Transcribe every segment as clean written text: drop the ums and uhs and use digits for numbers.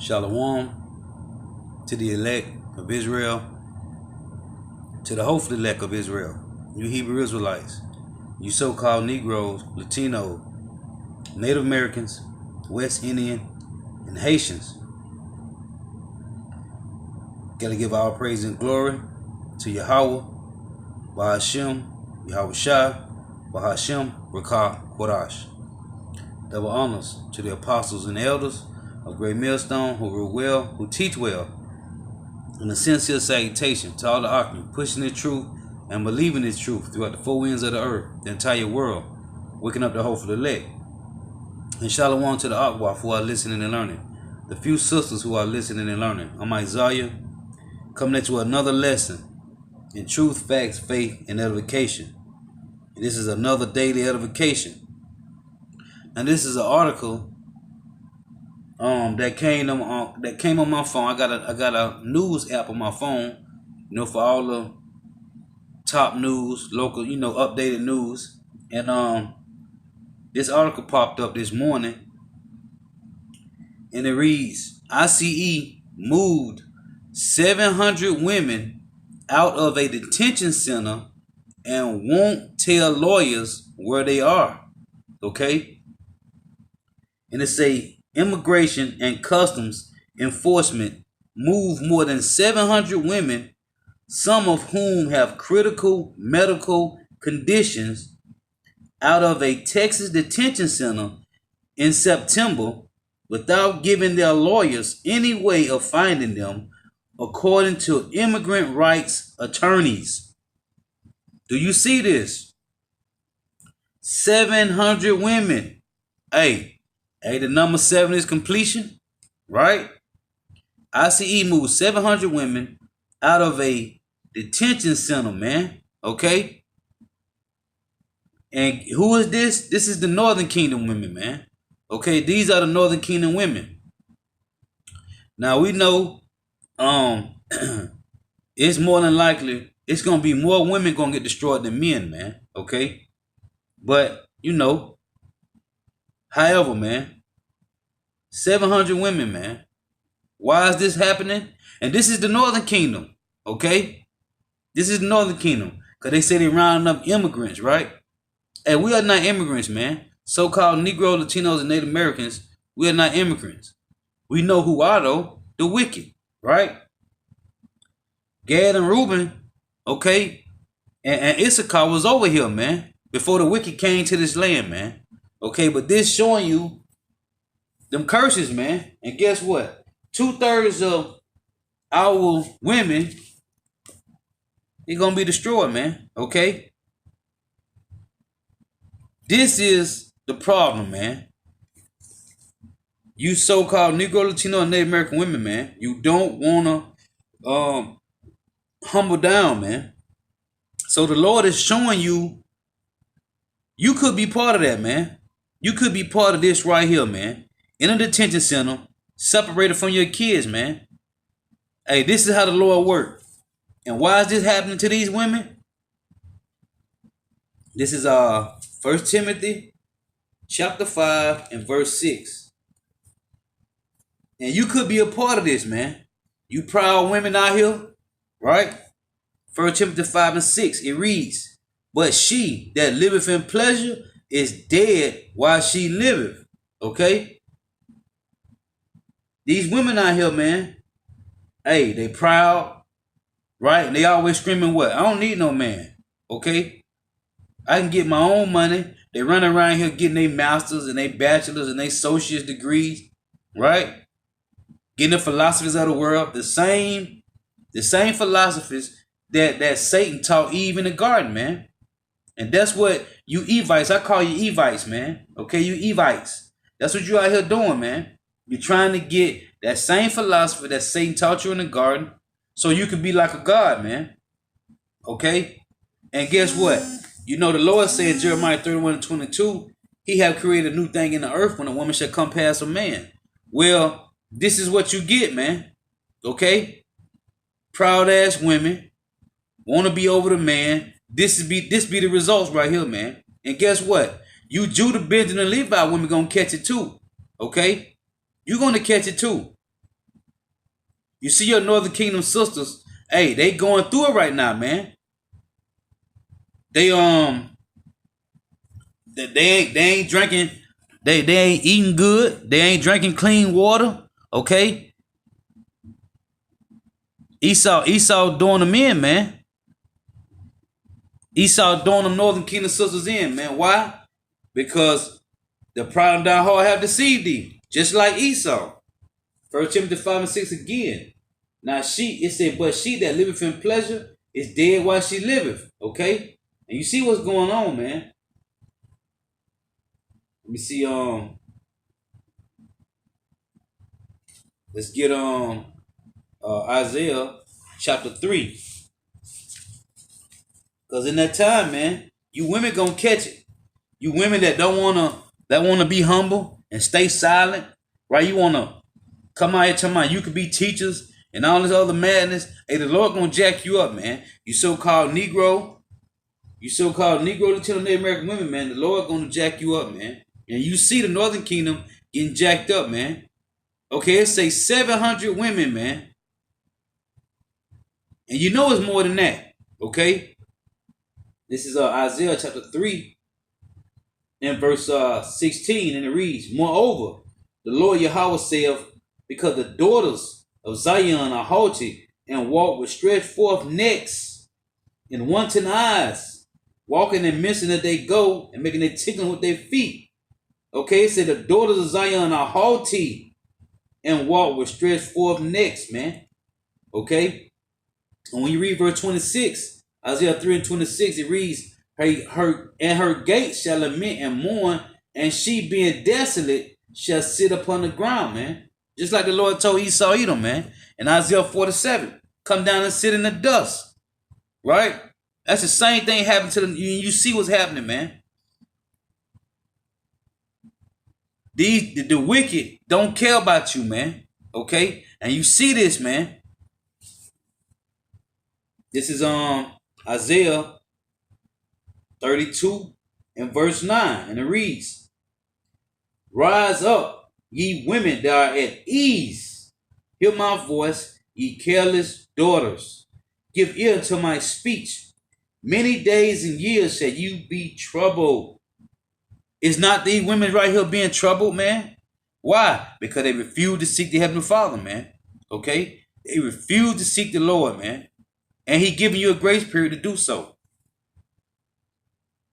Shalom to the elect of Israel, to the hopeful elect of Israel, you Hebrew Israelites, you so-called Negroes, Latino, Native Americans, West Indian, and Haitians. Gotta give all praise and glory to Yahweh, Bahashem, Yahweh Shai, Bahashem, Rakah, Kodash. Double honors to the apostles and elders of Great Millstone who rule well, who teach well, and a sincere salutation to all the Akim, pushing the truth and believing the truth throughout the four winds of the earth, the entire world, waking up the hopeful elect. And shalom to the Akwa who are listening and learning, the few sisters who are listening and learning. I'm Isaiah, coming into another lesson in truth, facts, faith, and edification. And this is another daily edification. And this is an article that came on my phone. I got a news app on my phone, for all the top news, local, updated news. And this article popped up this morning, and it reads: ICE moved 700 women out of a detention center and won't tell lawyers where they are. Okay, and it say Immigration and Customs Enforcement moved more than 700 women, some of whom have critical medical conditions, out of a Texas detention center in September without giving their lawyers any way of finding them, according to immigrant rights attorneys. Do you see this? 700 women. Hey, the number 7 is completion, right? ICE moved 700 women out of a detention center, man. Okay? And who is this? This is the Northern Kingdom women, man. Okay, these are the Northern Kingdom women. Now we know it's more than likely it's gonna be more women gonna get destroyed than men, man. Okay? But however, man, 700 women, man. Why is this happening? And this is the Northern Kingdom, okay? This is the Northern Kingdom, because they say they're rounding up immigrants, right? And we are not immigrants, man. So-called Negro, Latinos, and Native Americans, we are not immigrants. We know who are, though. The wicked, right? Gad and Reuben, okay? And Issachar was over here, man, before the wicked came to this land, man. Okay, but this showing you them curses, man. And guess what? 2/3 of our women, they're going to be destroyed, man. Okay? This is the problem, man. You so-called Negro, Latino, and Native American women, man, you don't want to humble down, man. So the Lord is showing you, you could be part of that, man. You could be part of this right here, man. In a detention center, separated from your kids, man. Hey, this is how the Lord works. And why is this happening to these women? This is 1 Timothy chapter 5 and verse 6. And you could be a part of this, man. You proud women out here, right? 1 Timothy 5 and 6, it reads, but she that liveth in pleasure is dead while she liveth. Okay? These women out here, man, hey, they proud, right? And they always screaming what? I don't need no man, okay? I can get my own money. They run around here getting their masters and their bachelors and their associate's degrees, right? Getting the philosophies of the world, the same philosophies that Satan taught Eve in the garden, man. And that's what you Eveites, I call you Eveites, man. Okay, you Eveites. That's what you out here doing, man. You're trying to get that same philosophy that Satan taught you in the garden so you can be like a God, man. Okay? And guess what? The Lord said in Jeremiah 31 and 22, he have created a new thing in the earth when a woman shall come past a man. Well, this is what you get, man. Okay? Proud ass women want to be over the man. This be the results right here, man. And guess what? You Judah, Benjamin, and Levi women gonna catch it too. Okay? You're gonna catch it too. You see your Northern Kingdom sisters, hey, they going through it right now, man. They they ain't drinking, they ain't eating good, they ain't drinking clean water. Okay, Esau doing them in, man. Esau doing them Northern Kingdom sisters in, man. Why? Because the pride of thy heart have deceived thee, just like Esau. 1 Timothy 5 and 6 again. Now it said, but she that liveth in pleasure is dead while she liveth. Okay? And you see what's going on, man. Let me see, let's get Isaiah chapter 3. Because in that time, man, you women gonna catch it. You women that wanna be humble and stay silent, right? You wanna come out here talking about you could be teachers and all this other madness. Hey, the Lord gonna jack you up, man. You so-called Negro Latino Native American women, man. The Lord gonna jack you up, man. And you see the Northern Kingdom getting jacked up, man. Okay, it say 700 women, man. And you know it's more than that. Okay? This is Isaiah chapter 3 and verse 16, and it reads, moreover, the Lord Yahweh saith, because the daughters of Zion are haughty and walk with stretched forth necks and wanton eyes, walking and missing that they go and making it tickling with their feet. Okay, it said the daughters of Zion are haughty and walk with stretched forth necks, man. Okay, and when you read verse 26, Isaiah 3 and 26, it reads, her gates shall lament and mourn, and she being desolate shall sit upon the ground, man. Just like the Lord told Esau Edom, man. In Isaiah 47, come down and sit in the dust. Right? That's the same thing happened to them. You see what's happening, man. The wicked don't care about you, man. Okay? And you see this, man. This is Isaiah 32 and verse 9. And it reads, rise up, ye women that are at ease. Hear my voice, ye careless daughters. Give ear to my speech. Many days and years shall you be troubled. Is not these women right here being troubled, man? Why? Because they refuse to seek the Heavenly Father, man. Okay? They refuse to seek the Lord, man. And he giving you a grace period to do so.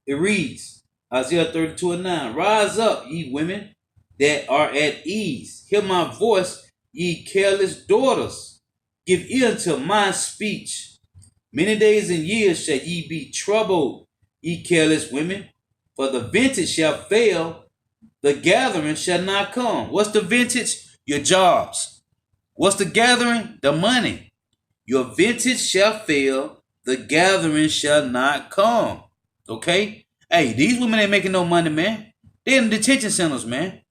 It reads, Isaiah 32 and 9, rise up, ye women that are at ease. Hear my voice, ye careless daughters. Give ear to my speech. Many days and years shall ye be troubled, ye careless women. For the vintage shall fail, the gathering shall not come. What's the vintage? Your jobs. What's the gathering? The money. Your vintage shall fail, the gathering shall not come. Okay? Hey, these women ain't making no money, man. They're in detention centers, man.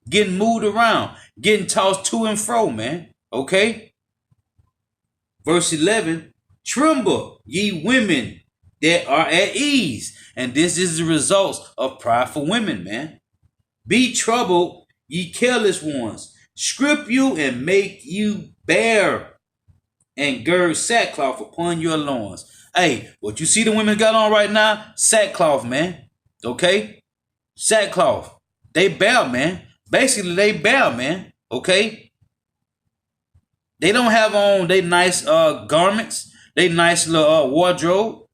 Getting moved around, getting tossed to and fro, man. Okay? Verse 11, tremble, ye women that are at ease. And this is the results of prideful women, man. Be troubled, ye careless ones. Strip you and make you bare, and gird sackcloth upon your loins. Hey, what you see the women got on right now? Sackcloth, man. Okay? Sackcloth. They bare, man. Basically, they bare, man. Okay? They don't have on they nice garments. They nice little wardrobe.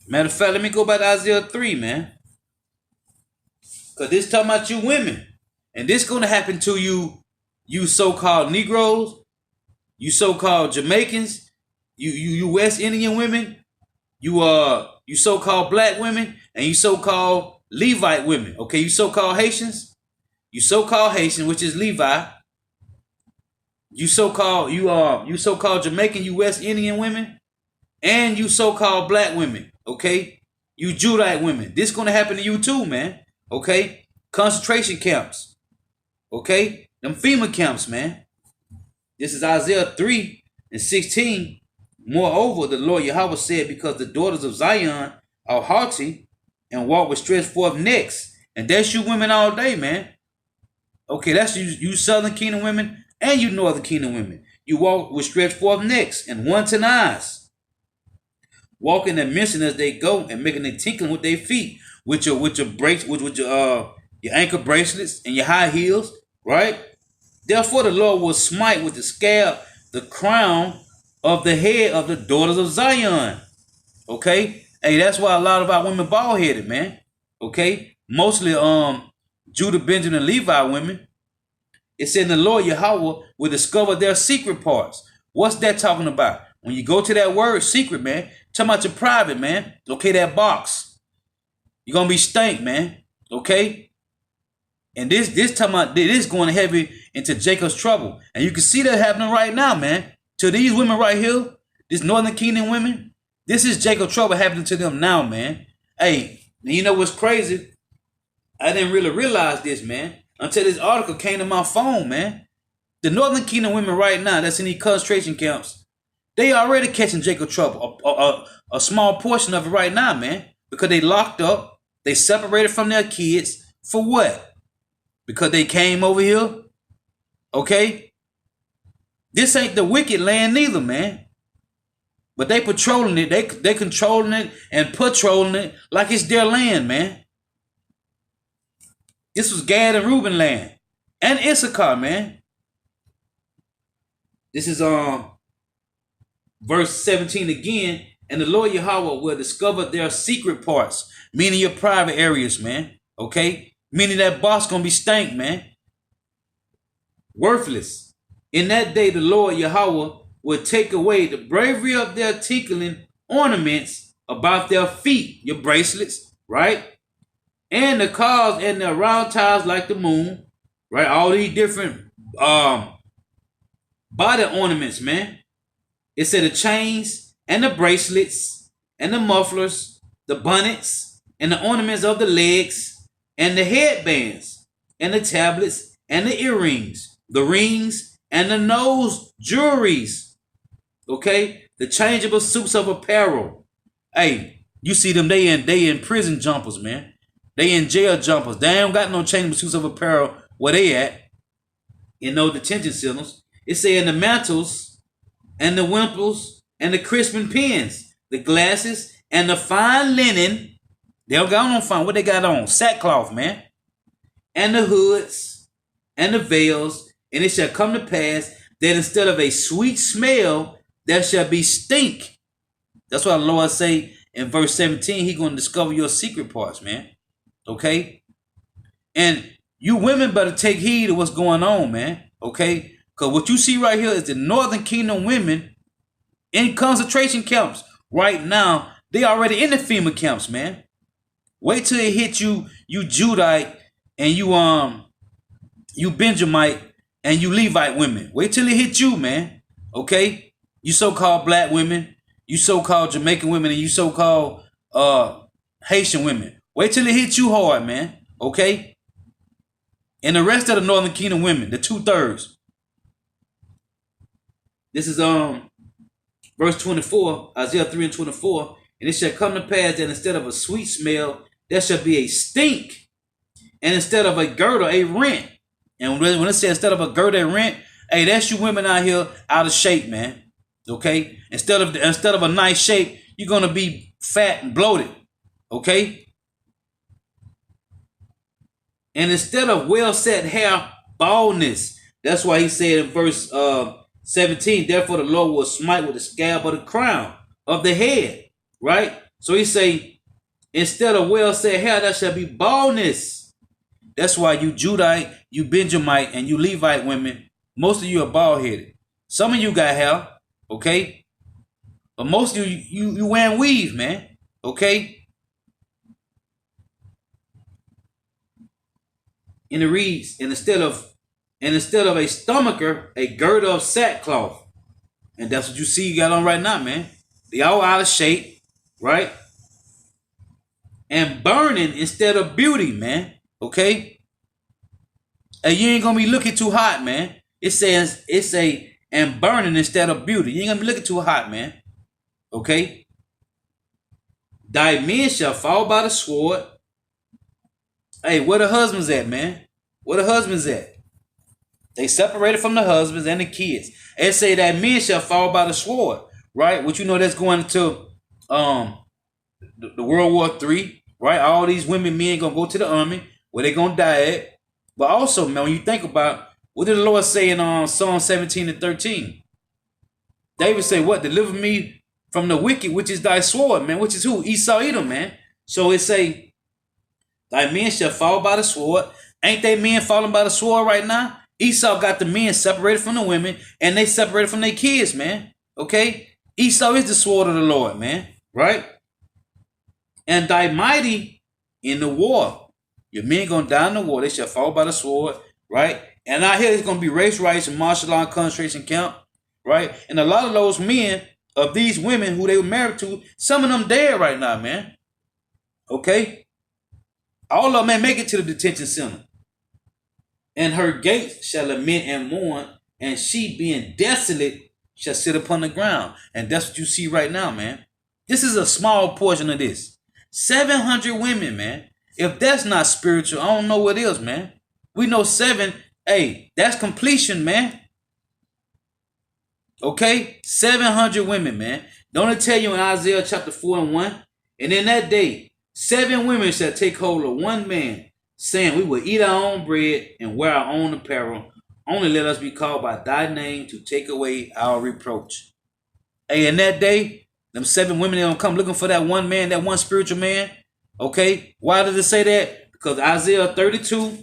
Matter of fact, let me go back to Isaiah 3, man. Because this talking about you women. And this going to happen to you so-called Negroes, you so-called Jamaicans, you West Indian women, you so-called black women, and you so-called Levite women. Okay, you so-called Haitians, which is Levi. You so-called Jamaican, you West Indian women, and you so-called black women. Okay, you Judite women. This gonna happen to you too, man. Okay, concentration camps. Okay, them FEMA camps, man. This is Isaiah 3 and 16. Moreover, the Lord Yahweh said, because the daughters of Zion are haughty and walk with stretched forth necks. And that's you women all day, man. Okay, that's you Southern Kingdom women and you Northern Kingdom women. You walk with stretched forth necks and wanton eyes, walking and missing as they go, and making a tinkling with their feet, with your ankle bracelets and your high heels, right? Therefore, the Lord will smite with the scab the crown of the head of the daughters of Zion. Okay, hey, that's why a lot of our women bald headed, man. Okay, mostly Judah, Benjamin, and Levi women. It said the Lord Yahweh will discover their secret parts. What's that talking about? When you go to that word secret, man, talking about your private, man. Okay, that box. You're gonna be stank, man. Okay? And this talking about this going heavy into Jacob's trouble. And you can see that happening right now, man. To these women right here, these Northern Kingdom women, this is Jacob's trouble happening to them now, man. Hey, you know what's crazy? I didn't really realize this, man, until this article came to my phone, man. The Northern Kingdom women right now that's in these concentration camps, they already catching Jacob trouble. A small portion of it right now, man. Because they locked up. They separated from their kids. For what? Because they came over here. Okay? This ain't the wicked land neither, man. But they patrolling it. They controlling it and patrolling it like it's their land, man. This was Gad and Reuben land. And Issachar, man. This is verse 17 again. And the Lord Yahweh will discover their secret parts, meaning your private areas, man. Okay? Meaning that boss gonna be stank, man. Worthless. In that day, the Lord Yahweh will take away the bravery of their tinkling ornaments about their feet, your bracelets, right? And the cars and the round ties like the moon, right? All these different body ornaments, man. It said the chains and the bracelets and the mufflers, the bonnets and the ornaments of the legs and the headbands and the tablets and the earrings, the rings and the nose jewelries. Okay? The changeable suits of apparel. Hey, you see them, they in prison jumpers, man. They in jail jumpers. They ain't got no changeable suits of apparel where they at. In no detention centers. It say in the mantles and the wimples and the crisping pins, the glasses and the fine linen. They don't got on fine. What they got on? Sackcloth, man. And the hoods and the veils. And it shall come to pass that instead of a sweet smell, there shall be stink. That's what the Lord say in verse 17. He going to discover your secret parts, man. Okay? And you women better take heed of what's going on, man. Okay? Because what you see right here is the Northern Kingdom women in concentration camps. Right now, they already in the FEMA camps, man. Wait till it hit you, you Judite and you Benjamite and you Levite women. Wait till it hit you, man. Okay? You so-called black women, you so-called Jamaican women, and you so-called Haitian women. Wait till it hit you hard, man. Okay? And the rest of the Northern Kingdom women, the 2/3. This is verse 24, Isaiah 3:24. And it shall come to pass that instead of a sweet smell, there shall be a stink. And instead of a girdle, a rent. And when it says instead of a girdle, a rent, hey, that's you women out here out of shape, man. Okay? Instead of a nice shape, you're gonna be fat and bloated. Okay? And instead of well set hair, baldness. That's why he said in verse 17, therefore the Lord will smite with the scab of the crown of the head. Right? So he say, instead of well set hair, there shall be baldness. That's why you Judite, you Benjamite, and you Levite women, most of you are bald headed. Some of you got hair, okay? But most of you wearing weave, man. Okay? And it reads, and instead of a stomacher, a girdle of sackcloth. And that's what you see you got on right now, man. They all out of shape, right? And burning instead of beauty, man. Okay? And you ain't gonna be looking too hot, man. It says, and burning instead of beauty. You ain't gonna be looking too hot, man. Okay? Thy men shall fall by the sword. Hey, where the husbands at, man? Where the husbands at? They separated from the husbands and the kids. It say that men shall fall by the sword, right? Which you know that's going to the World War III, right? All these women, men gonna go to the army where they gonna die at. But also, man, when you think about what did the Lord say in Psalm 17 and 13? David say, what? Deliver me from the wicked, which is thy sword, man. Which is who? Esau, Edom, man. So it say, thy men shall fall by the sword. Ain't they men falling by the sword right now? Esau got the men separated from the women, and they separated from their kids, man. Okay? Esau is the sword of the Lord, man. Right? And thy mighty in the war. Your men gonna die in the war. They shall fall by the sword. Right? And out here it's gonna be race riots and martial law and concentration camp. Right? And a lot of those men of these women who they were married to, some of them dead right now, man. Okay? All of them may make it to the detention center. And her gates shall lament and mourn, and she being desolate shall sit upon the ground. And that's what you see right now, man. This is a small portion of this. 700 women, man. If that's not spiritual, I don't know what is, man. We know 7, hey, that's completion, man. Okay? 700 women, man. Don't it tell you in Isaiah chapter 4 and 1? And in that day, 7 women shall take hold of one man, saying, we will eat our own bread and wear our own apparel. Only let us be called by thy name to take away our reproach. Hey, in that day, them 7 women, they don't come looking for that one man, that one spiritual man. Okay? Why does it say that? Because Isaiah 32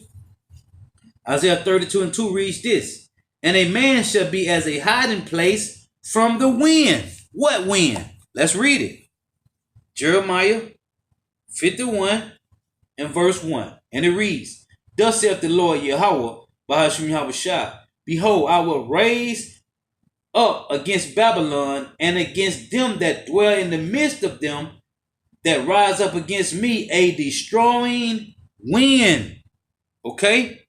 and 2 reads this. And a man shall be as a hiding place from the wind. What wind? Let's read it. Jeremiah 51 and verse 1. And it reads, thus saith the Lord Yahweh, Bahashim Yahushua, behold, I will raise up against Babylon and against them that dwell in the midst of them that rise up against me a destroying wind. Okay?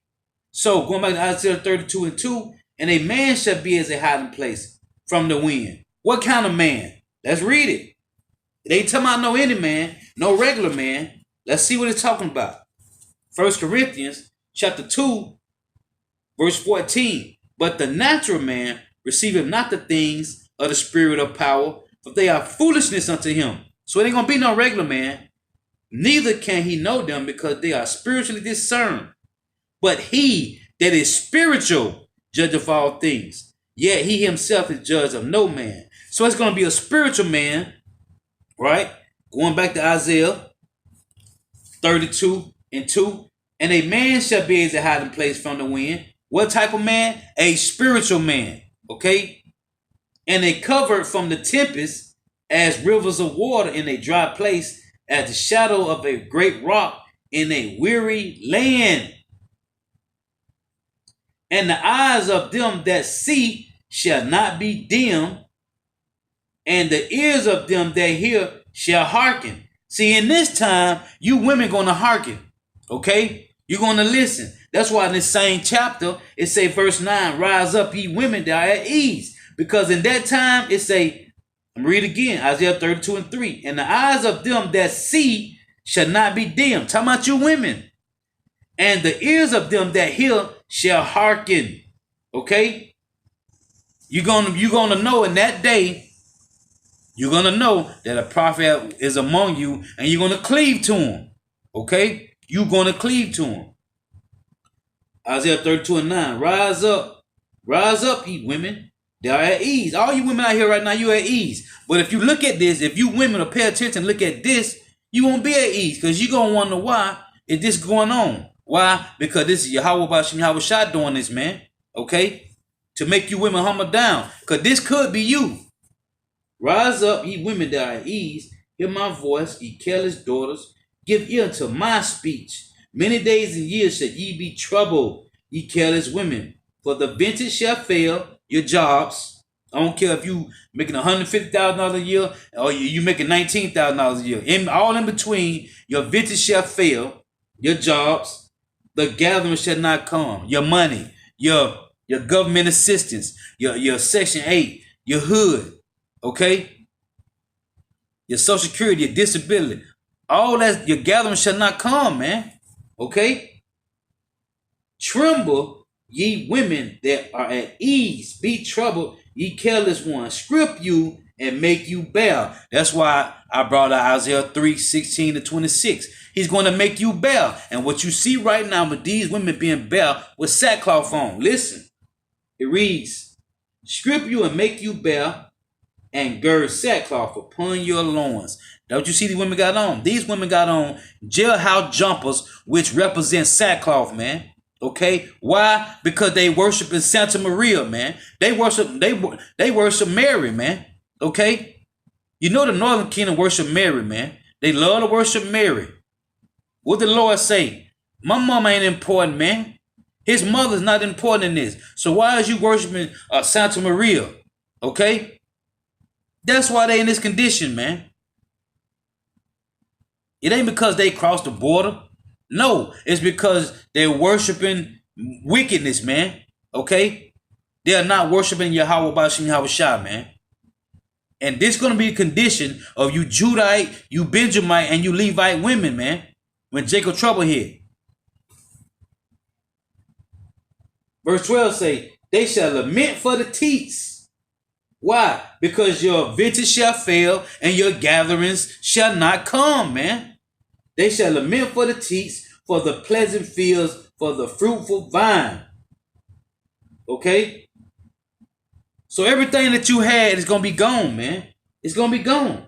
So going back to Isaiah 32 and 2, and a man shall be as a hiding place from the wind. What kind of man? Let's read it. It ain't talking about no any man, no regular man. Let's see what it's talking about. 1 Corinthians chapter 2, verse 14. But the natural man receiveth not the things of the spirit of power, for they are foolishness unto him. So it ain't going to be no regular man. Neither can he know them, because they are spiritually discerned. But he that is spiritual judge of all things. Yet he himself is judge of no man. So it's going to be a spiritual man, right? Going back to Isaiah 32 and 2. And a man shall be as a hiding place from the wind. What type of man? A spiritual man. Okay? And a covered from the tempest as rivers of water in a dry place, as the shadow of a great rock in a weary land. And the eyes of them that see shall not be dim, and the ears of them that hear shall hearken. See, in this time, you women going to hearken, okay? You're going to listen. That's why in this same chapter, it say verse 9, rise up, ye women that are at ease. Because in that time, it say, I'm read again, Isaiah 32 and 3, and the eyes of them that see shall not be dim. Talking about you women. And the ears of them that hear shall hearken. Okay? You're gonna know in that day, you're gonna know that a prophet is among you, and you're gonna cleave to him. Okay? You're gonna cleave to him. Isaiah 32 and 9. Rise up, ye women. They are at ease. All you women out here right now, you're at ease. But if you look at this, if you women will pay attention, look at this, you won't be at ease, because you're gonna wonder why is this going on. Why? Because this is Yahweh Bashim Yahushua doing this, man. Okay? To make you women humble down. Because this could be you. Rise up, ye women that are at ease. Hear my voice, ye careless daughters. Give ear to my speech. Many days and years shall ye be troubled, ye careless women. For the vintage shall fail, your jobs. I don't care if you making $150,000 a year or you making $19,000 a year. All in between, your vintage shall fail, your jobs. The gathering shall not come. Your money, your government assistance, your Section 8, your hood, okay? Your Social Security, your disability. All that, your gathering shall not come, man. Okay? Tremble, Ye women that are at ease, be troubled, ye careless ones, scrip you and make you bear. That's why I brought out Isaiah 3:16-26. He's going to make you bear. And what you see right now with these women being bare with sackcloth on. Listen, it reads, scrip you and make you bear, and gird sackcloth upon your loins. That's what you see these women got on. These women got on jailhouse jumpers, which represent sackcloth, man. Okay, why? Because they worship in Santa Maria, man. They worship Mary, man. Okay, you know the Northern Kingdom worship Mary, man. They love to worship Mary. What did the Lord say? My mama ain't important, man. His mother's not important in this. So why is you worshiping Santa Maria? Okay, that's why they in this condition, man. It ain't because they crossed the border. No, it's because they're worshiping wickedness, man. Okay? They are not worshiping Yahweh Bashim Yahweh Shah, man. And this is going to be a condition of you Judite, you Benjamite, and you Levite women, man. When Jacob trouble hit. Verse 12 say, they shall lament for the teats. Why? Because your vintage shall fail and your gatherings shall not come, man. They shall lament for the teats, for the pleasant fields, for the fruitful vine. Okay? So everything that you had is going to be gone, man. It's going to be gone.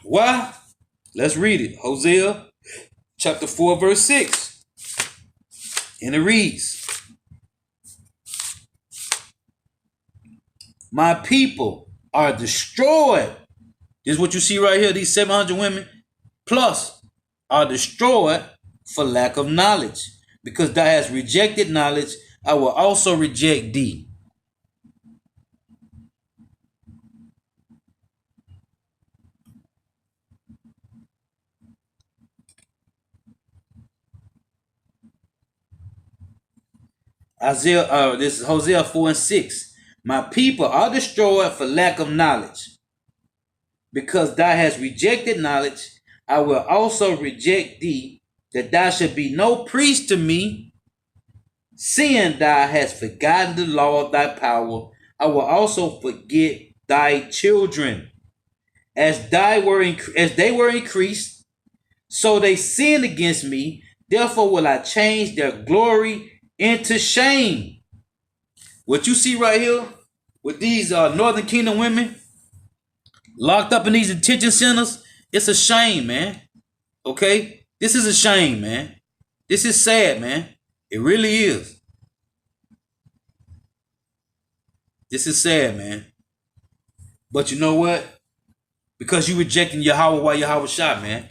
Why? Let's read it. Hosea chapter 4, verse 6. And it reads, my people are destroyed. This is what you see right here. These 700 women plus are destroyed for lack of knowledge. Because thou hast rejected knowledge, I will also reject thee. This is Hosea 4 and 6. My people are destroyed for lack of knowledge. Because thou hast rejected knowledge, I will also reject thee, that thou should be no priest to me. Seeing thou hast forgotten the law of thy power, I will also forget thy children. As they were increased, so they sinned against me. Therefore will I change their glory into shame. What you see right here with these Northern Kingdom women locked up in these detention centers, it's a shame, man. Okay? This is a shame, man. This is sad, man. It really is. This is sad, man. But you know what? Because you rejecting Yahweh while Yahweh Shah, man.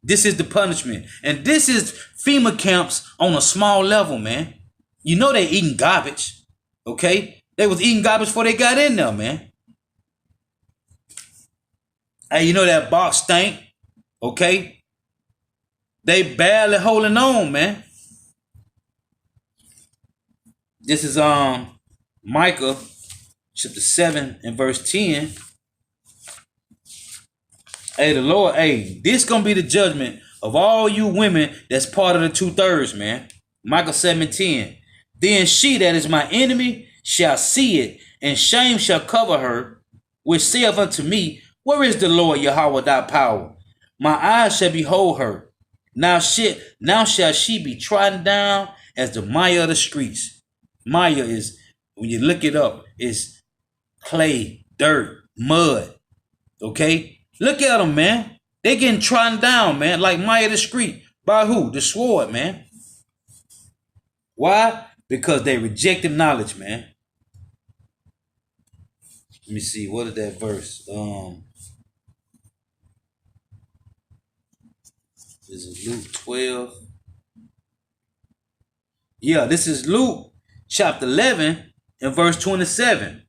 This is the punishment. And this is FEMA camps on a small level, man. You know they eating garbage. Okay? They was eating garbage before they got in there, man. Hey, you know that box stank, okay? They barely holding on, man. This is Micah chapter 7 and verse 10. Hey, the Lord, hey, this gonna be the judgment of all you women that's part of the 2/3, man. Micah 7:10. Then she that is my enemy shall see it, and shame shall cover her, which saith unto me, where is the Lord Yahweh thy power? My eyes shall behold her. Now shall she be trodden down as the mire of the streets. Mire is, when you look it up, is clay, dirt, mud. Okay? Look at them, man. They getting trodden down, man, like mire of the street. By who? The sword, man. Why? Because they rejected knowledge, man. Let me see. What is that verse? This is Luke 12. Yeah, this is Luke chapter 11 and verse 27.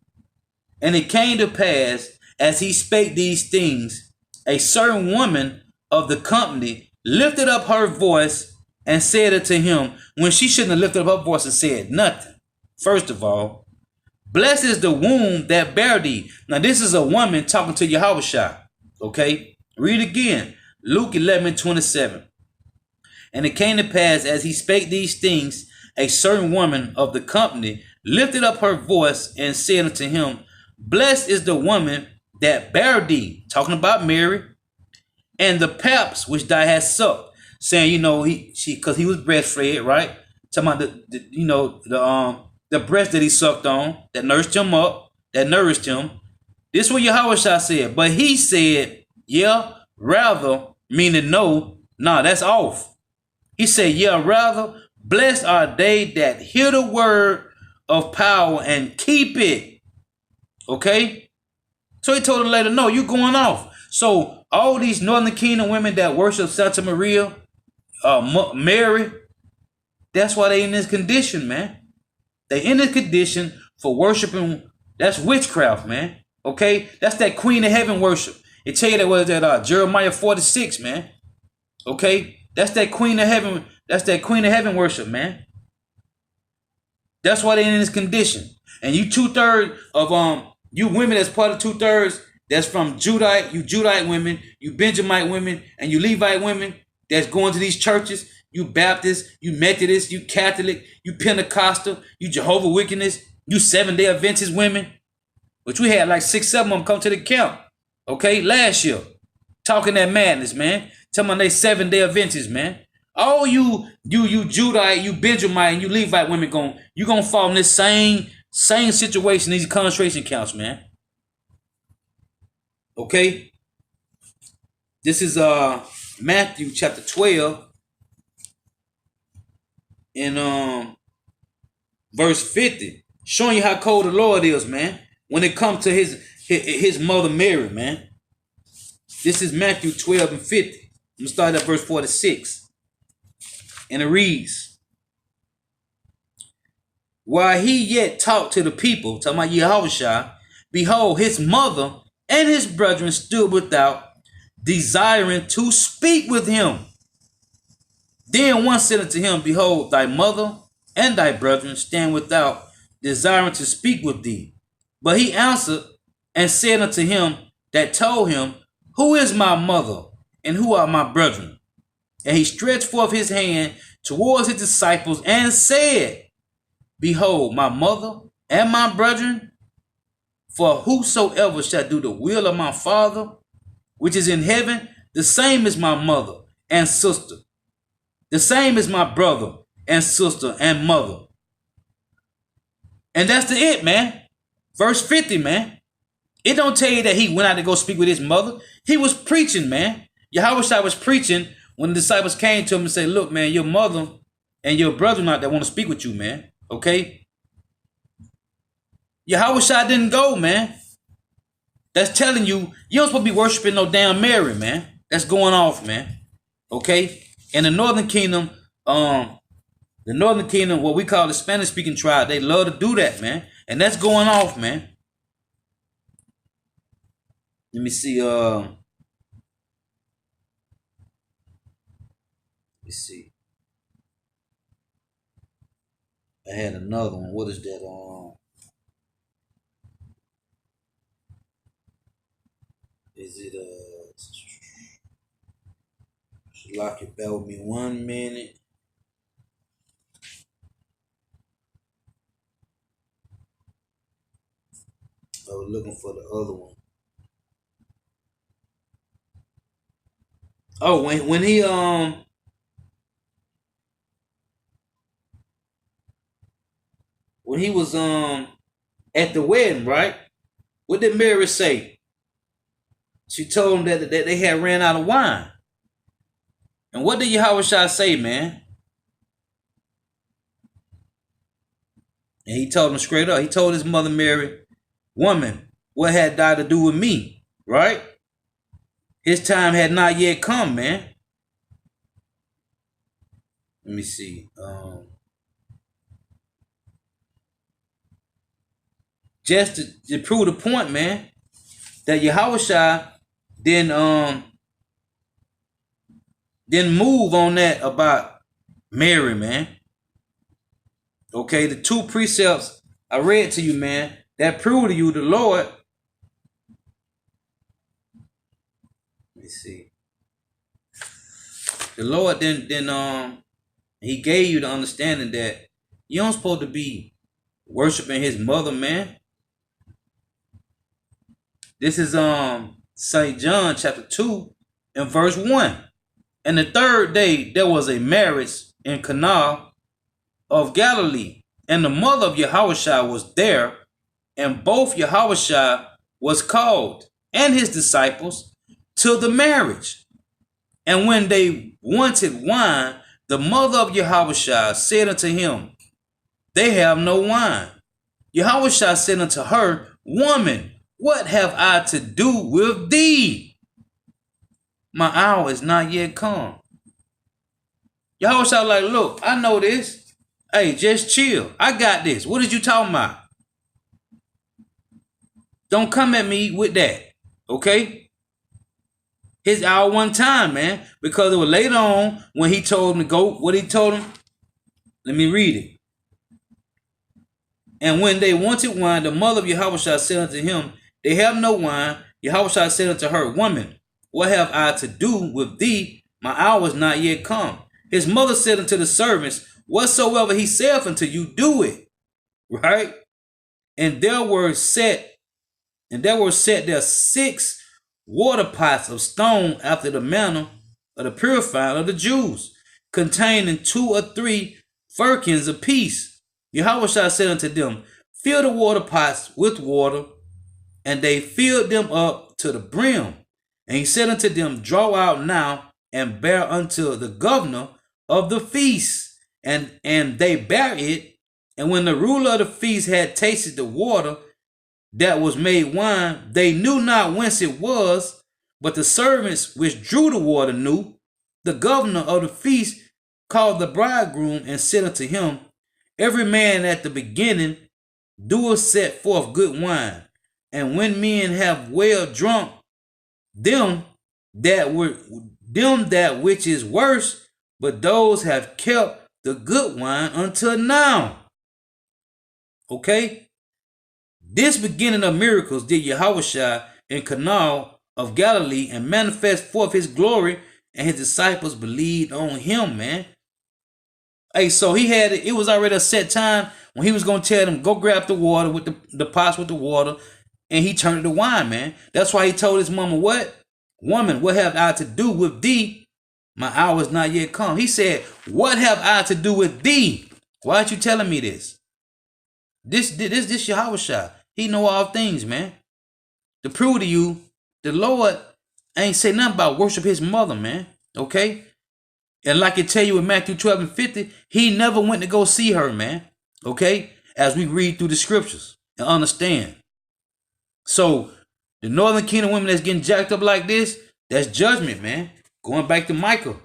And it came to pass, as he spake these things, a certain woman of the company lifted up her voice and said unto him, when she shouldn't have lifted up her voice and said nothing. First of all, blessed is the womb that bare thee. Now this is a woman talking to Yahushua. Okay, read again. Luke 11:27. And it came to pass, as he spake these things, a certain woman of the company lifted up her voice and said unto him, Blessed is the woman that bare thee, talking about Mary, and the paps which thou hast sucked, saying, because he was breastfed, right? Talking about the breast that he sucked on, that nursed him up, that nourished him. This is what Yahushua said. But he said, yeah, rather, meaning no, nah, that's off. He said, yeah, rather, blessed are they that hear the word of power and keep it. Okay? So he told her later, no, you're going off. So all these Northern Kingdom women that worship Santa Maria, Mary, that's why they in this condition, man. They in this condition for worshiping. That's witchcraft, man. Okay? That's that Queen of Heaven worship. It tell you that was that Jeremiah 46, man. Okay? That's that Queen of Heaven. That's that Queen of Heaven worship, man. That's why they in this condition. And you 2/3 of you women that's part of 2/3 that's from Judite, you Judite women, you Benjamite women, and you Levite women that's going to these churches. You Baptist, you Methodist, you Catholic, you Pentecostal, you Jehovah Witness, you Seventh-day Adventist women, which we had like 6-7 of them come to the camp, okay, last year, talking that madness, man. Tell me they Seventh-day Adventists, man. All you Judite, you Benjamite, and you Levite women you gonna fall in this same situation, these concentration camps, man. Okay, this is Matthew chapter 12. In verse 50, showing you how cold the Lord is, man, when it comes to his mother Mary, man. This is Matthew 12 and 50. I'm going to start at verse 46. And it reads, While he yet talked to the people, talking about Yahushua, behold, his mother and his brethren stood without, desiring to speak with him. Then one said unto him, Behold, thy mother and thy brethren stand without, desiring to speak with thee. But he answered and said unto him that told him, Who is my mother, and who are my brethren? And he stretched forth his hand towards his disciples and said, Behold, my mother and my brethren, for whosoever shall do the will of my Father, which is in heaven, the same is my mother and sister. The same as my brother and sister and mother. And that's it, man. Verse 50, man. It don't tell you that he went out to go speak with his mother. He was preaching, man. Yahushua was preaching when the disciples came to him and said, Look, man, your mother and your brother not that want to speak with you, man. Okay? Yahushua didn't go, man. That's telling you, you don't supposed to be worshiping no damn Mary, man. That's going off, man. Okay? In the Northern Kingdom, what we call the Spanish-speaking tribe, they love to do that, man. And that's going off, man. Let me see. Let's see. I had another one. What is that? Is it Lock it, bear with me 1 minute. I was looking for the other one. Oh, when he was at the wedding, right? What did Mary say? She told him that they had ran out of wine. And what did Yahushua say, man? And he told him straight up. He told his mother Mary, Woman, what had thou to do with me? Right? His time had not yet come, man. Let me see. Just to prove the point, man, that Yahushua didn't move on that about Mary, man. Okay, the 2 precepts I read to you, man, that prove to you the Lord. Let me see. The Lord then he gave you the understanding that you don't supposed to be worshiping his mother, man. This is St. John chapter 2 and verse 1. And the third day there was a marriage in Cana of Galilee, and the mother of Yahushua was there, and both Yahushua was called and his disciples to the marriage. And when they wanted wine, the mother of Yahushua said unto him, they have no wine. Yahushua said unto her, woman, what have I to do with thee? My hour is not yet come. Yahushua like, look, I know this. Hey, just chill. I got this. What is you talking about? Don't come at me with that. Okay? His hour one time, man. Because it was later on when he told him to go. What he told him? Let me read it. And when they wanted wine, the mother of Yahushua said unto him, they have no wine. Yahushua said unto her, woman, what have I to do with thee? My hour is not yet come. His mother said unto the servants, whatsoever he saith unto you, do it. Right? And there were set there 6 water pots of stone after the manner of the purifying of the Jews, containing 2 or 3 firkins apiece. Yahushua said unto them, fill the water pots with water, and they filled them up to the brim. And he said unto them, draw out now and bear unto the governor of the feast. And they bare it. And when the ruler of the feast had tasted the water that was made wine, they knew not whence it was, but the servants which drew the water knew. The governor of the feast called the bridegroom and said unto him, every man at the beginning doeth set forth good wine, and when men have well drunk, them that which is worse, but those have kept the good wine until now. Okay? This beginning of miracles did Yahushua in Cana of Galilee, and manifest forth his glory, and his disciples believed on him, man. Hey, so it was already a set time when he was going to tell them, go grab the water with the pots with the water, and he turned it to wine, man. That's why he told his mama, what? Woman, what have I to do with thee? My hour is not yet come. He said, what have I to do with thee? Why aren't you telling me this? This Yahushua. He know all things, man. To prove to you, the Lord ain't say nothing about worship his mother, man. Okay? And like it tell you in Matthew 12 and 50, he never went to go see her, man. Okay? As we read through the scriptures and understand. So, the northern kingdom women that's getting jacked up like this, that's judgment, man. Going back to Micah.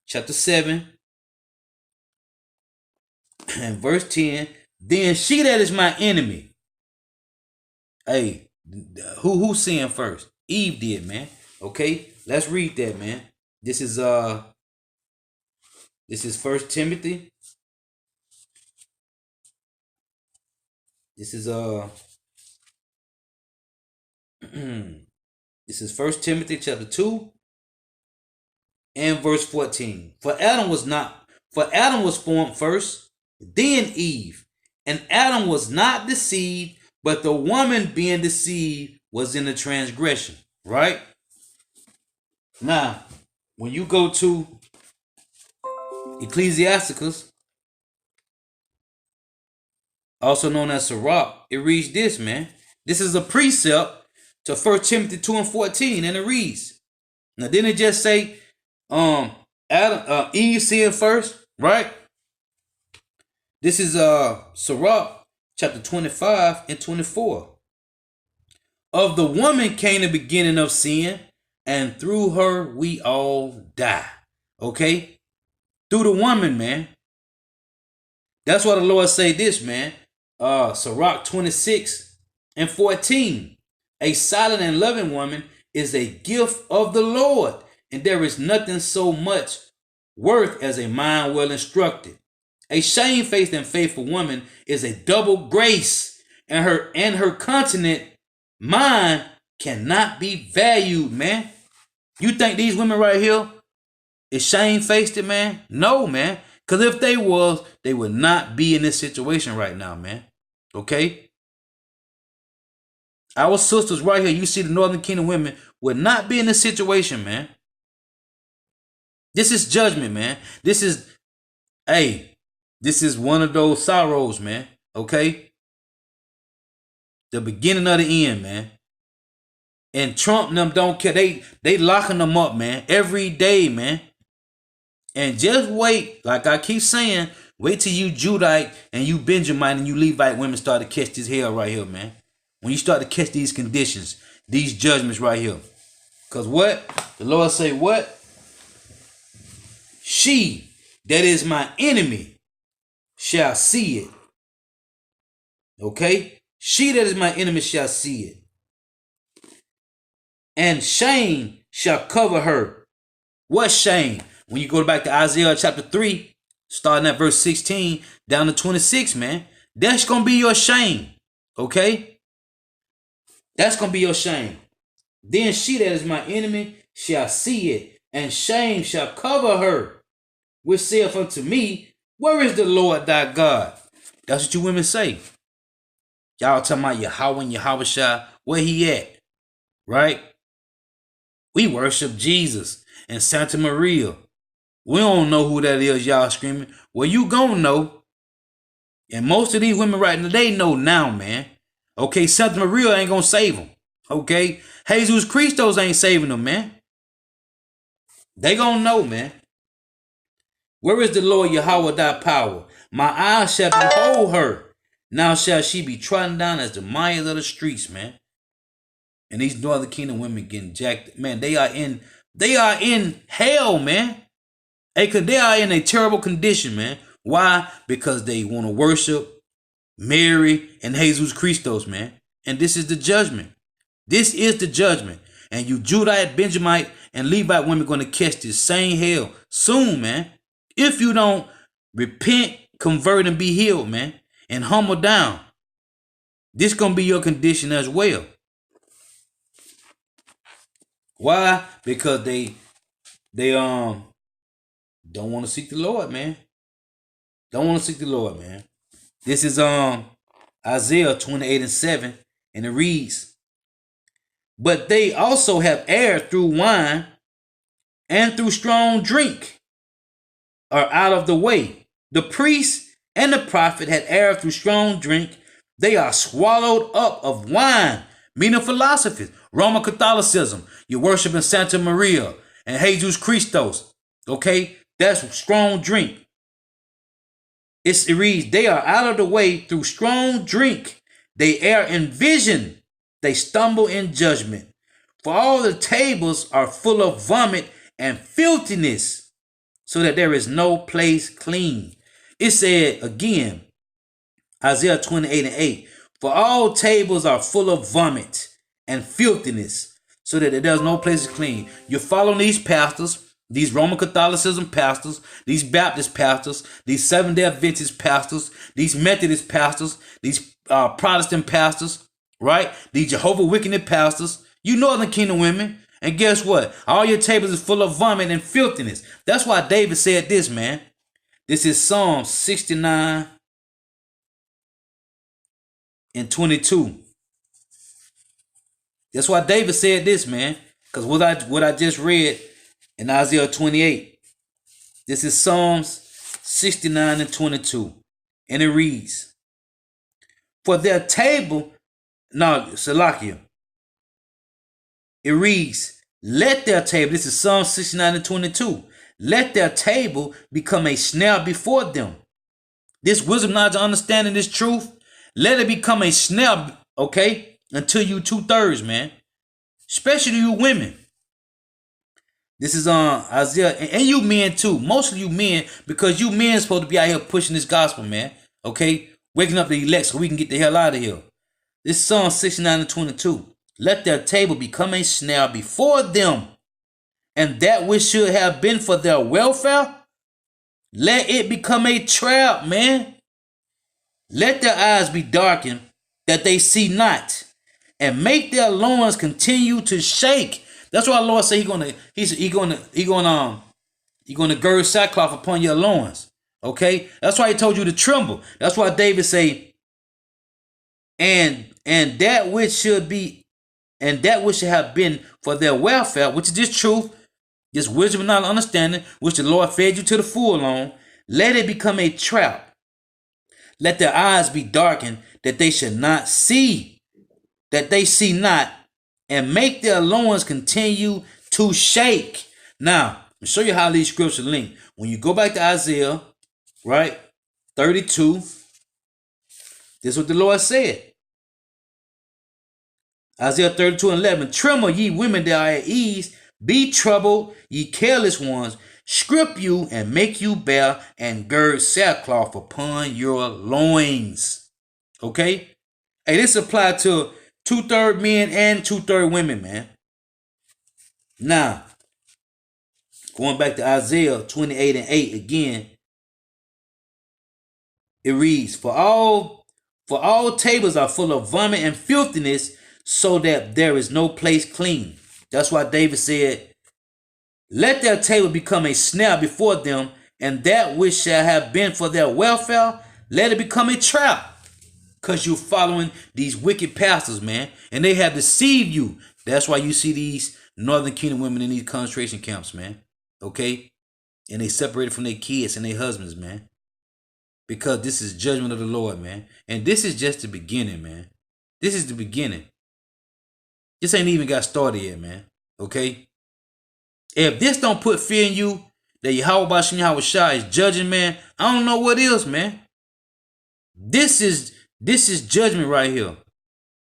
Chapter 7. And verse 10. Then she that is my enemy. Hey, who sinned first? Eve did, man. Okay, let's read that, man. This is 1 Timothy. This is 1 Timothy chapter 2 and verse 14. For Adam was formed first, then Eve. And Adam was not deceived, but the woman being deceived was in the transgression. Right? Now, when you go to Ecclesiasticus, also known as Sirach, it reads this, man. This is a precept to 1 Timothy 2 and 14, and it reads. Now, didn't it just say Eve sinned first, right? This is Sirach chapter 25 and 24. Of the woman came the beginning of sin, and through her we all die. Okay? Through the woman, man. That's why the Lord say this, man. Sirach 26 and 14. A silent and loving woman is a gift of the Lord, and there is nothing so much worth as a mind well instructed. A shamefaced and faithful woman is a double grace, and her continent mind cannot be valued, man. You think these women right here is shamefaced it, man? No, man. Because if they was, they would not be in this situation right now, man. Okay? Our sisters right here, you see the Northern Kingdom women, would not be in this situation, man. This is judgment, man. This is one of those sorrows, man. Okay? The beginning of the end, man. And Trump and them don't care. They locking them up, man. Every day, man. And just wait, like I keep saying, wait till you Judite and you Benjamite and you Levite women start to catch this hell right here, man. When you start to catch these conditions, these judgments right here. Because what? The Lord say what? She that is my enemy shall see it. Okay? She that is my enemy shall see it. And shame shall cover her. What shame? When you go back to Isaiah chapter 3, starting at verse 16 down to 26, man, that's going to be your shame. Okay? That's going to be your shame. Then she that is my enemy shall see it, and shame shall cover her, which saith unto me, where is the Lord thy God? That's what you women say. Y'all talking about Yahweh and Yahushua, where he at? Right? We worship Jesus and Santa Maria. We don't know who that is, y'all screaming. Well, you gonna know. And most of these women right now, they know now, man. Okay, Santa Maria ain't gonna save them. Okay? Jesus Christos ain't saving them, man. They gonna know, man. Where is the Lord Yahweh thy power? My eyes shall behold her. Now shall she be trodden down as the Mayas of the streets, man. And these Northern Kingdom women getting jacked. Man, they are in hell, man. Hey, cause they are in a terrible condition, man. Why? Because they want to worship Mary and Jesus Christos, man. And this is the judgment. This is the judgment. And you Judite, Benjamite, and Levite women going to catch this same hell soon, man. If you don't repent, convert, and be healed, man, and humble down, this going to be your condition as well. Why? Because they don't want to seek the Lord, man. Don't want to seek the Lord, man. This is Isaiah 28:7, and it reads, but they also have erred through wine and through strong drink are out of the way. The priest and the prophet had erred through strong drink. They are swallowed up of wine, meaning philosophies, Roman Catholicism. You're worshiping Santa Maria and Jesus Christos. Okay? That's strong drink. It reads, they are out of the way through strong drink. They err in vision. They stumble in judgment. For all the tables are full of vomit and filthiness, so that there is no place clean. It said again, Isaiah 28:8, for all tables are full of vomit and filthiness, so that there's no place clean. You're following these pastors, these Roman Catholicism pastors, these Baptist pastors, these Seventh-day Adventist pastors, these Methodist pastors, these Protestant pastors, right? These Jehovah Witness pastors, you Northern Kingdom women. And guess what? All your tables is full of vomit and filthiness. That's why David said this, man. This is Psalm 69:22. That's why David said this, man. Because what I just read in Isaiah 28. This is Psalms 69:22. And it reads, for their table, no, Salakia. It reads, let their table, this is Psalm 69:22. Let their table become a snare before them. This wisdom, knowledge, understanding, this truth, let it become a snare, okay, until you 2/3, man. Especially you women. This is Isaiah, and you men too. Mostly you men, because you men supposed to be out here pushing this gospel, man. Okay? Waking up the elect so we can get the hell out of here. This is Psalm 69:22. Let their table become a snare before them, and that which should have been for their welfare, let it become a trap, man. Let their eyes be darkened, that they see not, and make their loins continue to shake, That's why the Lord say he gonna gird sackcloth upon your loins. Okay, that's why he told you to tremble. That's why David say, and that which should be, and that which should have been for their welfare, which is this truth, this wisdom and knowledge, understanding, which the Lord fed you to the full on, let it become a trap. Let their eyes be darkened, that they should not see, that they see not, and make their loins continue to shake. Now, I'll show you how these scriptures link. When you go back to Isaiah, right, 32, this is what the Lord said. Isaiah 32:11, tremble ye women that are at ease, be troubled, ye careless ones, scrip you and make you bear, and gird sackcloth upon your loins. Okay? Hey, this applied to 2/3 men and 2/3 women, man. Now, going back to Isaiah 28:8 again, it reads, For all tables are full of vomit and filthiness, so that there is no place clean. That's why David said, let their table become a snare before them, and that which shall have been for their welfare, let it become a trap. Because you're following these wicked pastors, man, and they have deceived you. That's why you see these Northern Kingdom women in these concentration camps, man. Okay? And they separated from their kids and their husbands, man. Because this is judgment of the Lord, man. And this is just the beginning, man. This is the beginning. This ain't even got started yet, man. Okay? If this don't put fear in you, that Yahweh Bashem Yahweh Shah is judging, man, I don't know what is, man. This is judgment right here.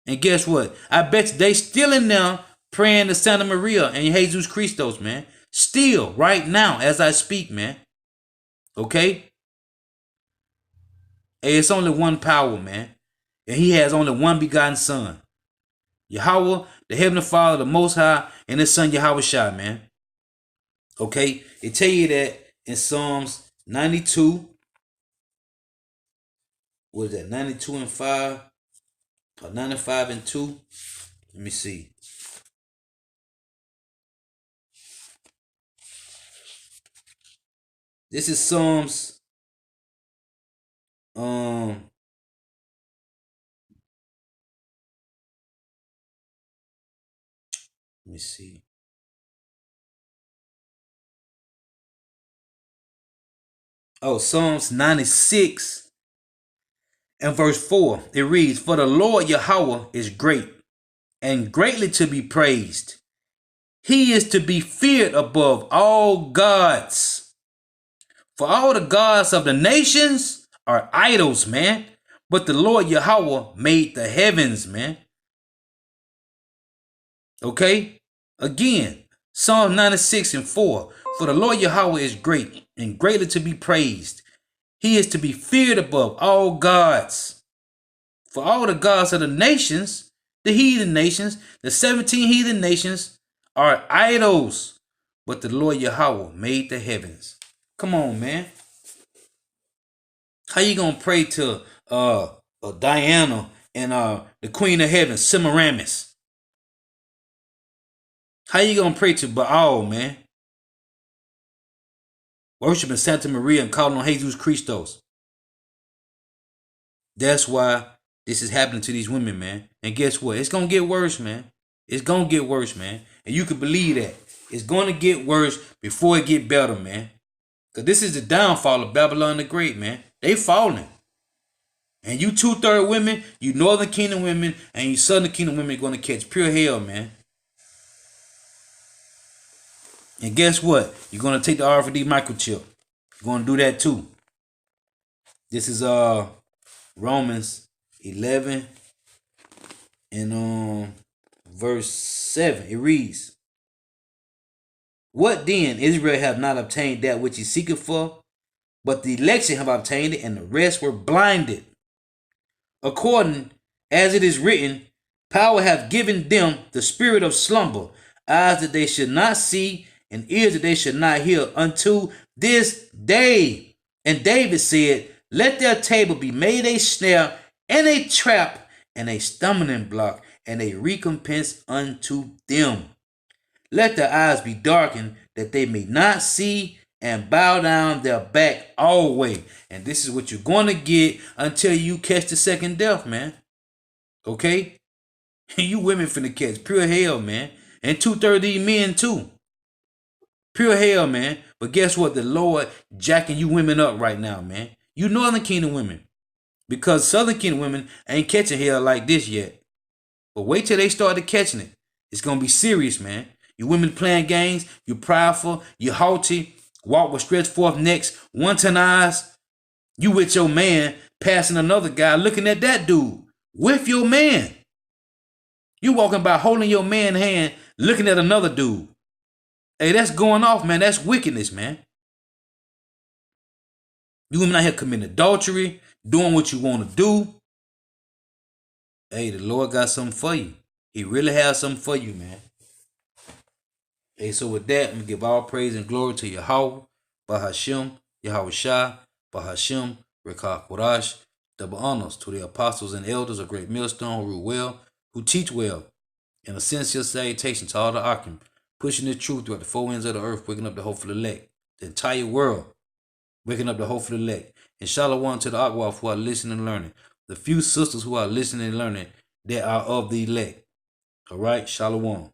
And guess what? I bet you they still in there praying to Santa Maria and Jesus Christos, man. Still, right now, as I speak, man. Okay? Hey, it's only one power, man. And he has only one begotten son. Yahweh, the Heavenly Father, the Most High, and his son Yahweh Shai, man. Okay? It tell you that in Psalms 92. What is that? 92 and 5? Or 95 and 2? Let me see. This is Psalms. Let me see. Oh, Psalms 96 and verse 4. It reads, For the Lord Yahweh is great, and greatly to be praised. He is to be feared above all gods. For all the gods of the nations are idols, man. But the Lord Yahweh made the heavens, man. Okay? Again, Psalm 96 and 4. For the Lord Yahweh is great, and greatly to be praised. He is to be feared above all gods. For all the gods of the nations, the heathen nations, the 17 heathen nations, are idols. But the Lord Yahweh made the heavens. Come on, man. How you gonna pray to Diana and the Queen of Heaven, Semiramis? How you gonna pray to Baal, man? Worshiping Santa Maria and calling on Jesus Christos. That's why this is happening to these women, man. And guess what? It's gonna get worse, man. It's gonna get worse, man. And you can believe that. It's gonna get worse before it get better, man. Because this is the downfall of Babylon the Great, man. They falling. And you 2/3 women, you Northern Kingdom women, and you Southern Kingdom women are going to catch pure hell, man. And guess what? You're going to take the RFID microchip. You're going to do that too. This is Romans 11 and verse 7. It reads, What then? Israel have not obtained that which he seeketh for, but the election have obtained it, and the rest were blinded. According as it is written, power hath given them the spirit of slumber, eyes that they should not see, and ears that they should not hear, unto this day. And David said, Let their table be made a snare, and a trap, and a stumbling block, and a recompense unto them. Let their eyes be darkened, that they may not see, and bow down their back always. And this is what you're going to get until you catch the second death, man. Okay? You women finna catch pure hell, man. And 2/3 of these men, too. Pure hell, man. But guess what? The Lord jacking you women up right now, man. You Northern Kingdom women. Because Southern Kingdom women ain't catching hell like this yet. But wait till they start catching it. It's going to be serious, man. You women playing games. You prideful. You haughty. Walk with stretched forth necks. Wanton eyes. You with your man passing another guy looking at that dude. With your man. You walking by holding your man's hand looking at another dude. Hey, that's going off, man. That's wickedness, man. You women out here committing adultery, doing what you want to do. Hey, the Lord got something for you. He really has something for you, man. Hey, so with that, I'm going to give all praise and glory to Yahweh, Bahashem, Yahweh Shah, Bahashem, Rekah Korash. Double honors to the apostles and elders of Great Millstone who rule well, who teach well. And a sincere salutation to all the Akim, pushing the truth throughout the four winds of the earth, waking up the hopeful elect. The entire world, waking up the hopeful elect. And shalom to the Akwaf who are listening and learning. The few sisters who are listening and learning that are of the elect. All right, shalom.